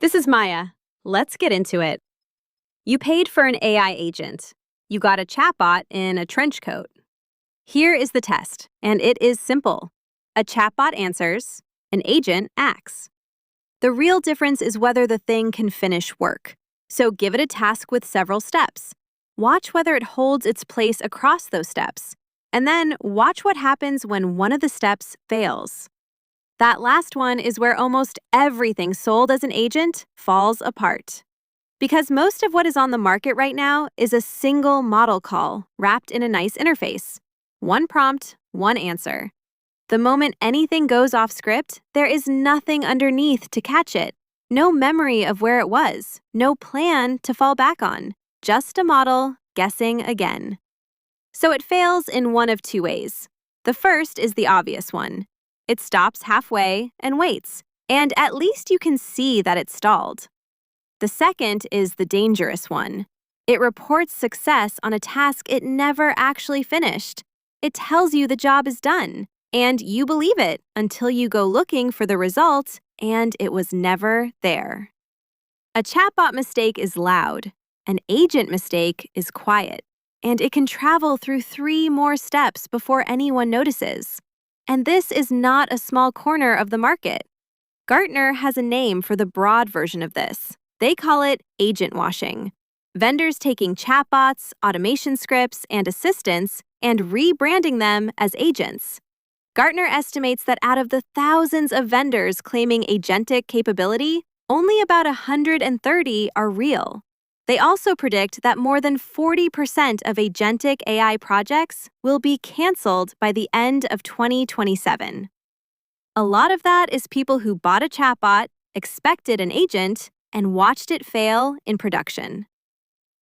This is Maya. Let's get into it. You paid for an AI agent. You got a chatbot in a trench coat. Here is the test, and it is simple. A chatbot answers, an agent acts. The real difference is whether the thing can finish work. So give it a task with several steps. Watch whether it holds its place across those steps. And then watch what happens when one of the steps fails. That last one is where almost everything sold as an agent falls apart. Because most of what is on the market right now is a single model call wrapped in a nice interface. One prompt, one answer. The moment anything goes off script, there is nothing underneath to catch it. No memory of where it was, no plan to fall back on. Just a model guessing again. So it fails in one of two ways. The first is the obvious one. It stops halfway and waits, and at least you can see that it stalled. The second is the dangerous one. It reports success on a task it never actually finished. It tells you the job is done, and you believe it until you go looking for the result, and it was never there. A chatbot mistake is loud. An agent mistake is quiet, and it can travel through 3 more steps before anyone notices. And this is not a small corner of the market. Gartner has a name for the broad version of this. They call it agent washing. Vendors taking chatbots, automation scripts, and assistants and rebranding them as agents. Gartner estimates that out of the thousands of vendors claiming agentic capability, only about 130 are real. They also predict that more than 40% of agentic AI projects will be canceled by the end of 2027. A lot of that is people who bought a chatbot, expected an agent, and watched it fail in production.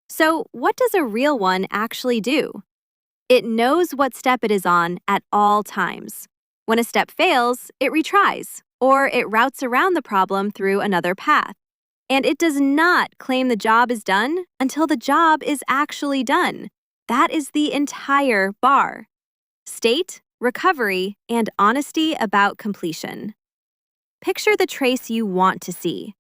So, what does a real one actually do? It knows what step it is on at all times. When a step fails, it retries, or it routes around the problem through another path. And it does not claim the job is done until the job is actually done. That is the entire bar. State, recovery, and honesty about completion. Picture the trace you want to see.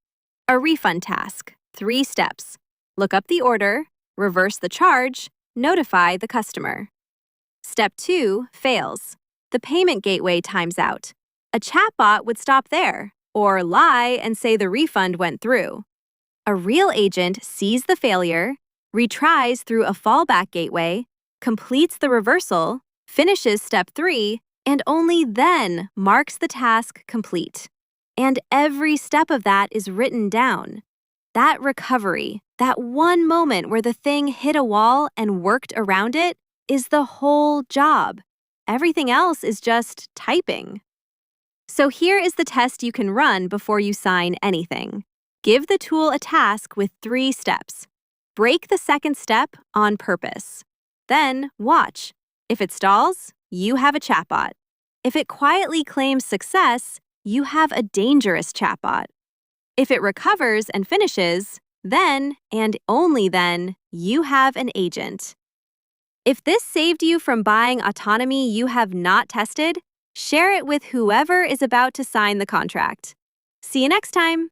A refund task, 3 steps. Look up the order, reverse the charge, notify the customer. Step 2 fails. The payment gateway times out. A chatbot would stop there, or lie and say the refund went through. A real agent sees the failure, retries through a fallback gateway, completes the reversal, finishes step 3, and only then marks the task complete. And every step of that is written down. That recovery, that one moment where the thing hit a wall and worked around it, is the whole job. Everything else is just typing. So here is the test you can run before you sign anything. Give the tool a task with 3 steps. Break the second step on purpose. Then watch. If it stalls, you have a chatbot. If it quietly claims success, you have a dangerous chatbot. If it recovers and finishes, then, and only then, you have an agent. If this saved you from buying autonomy you have not tested, share it with whoever is about to sign the contract. See you next time!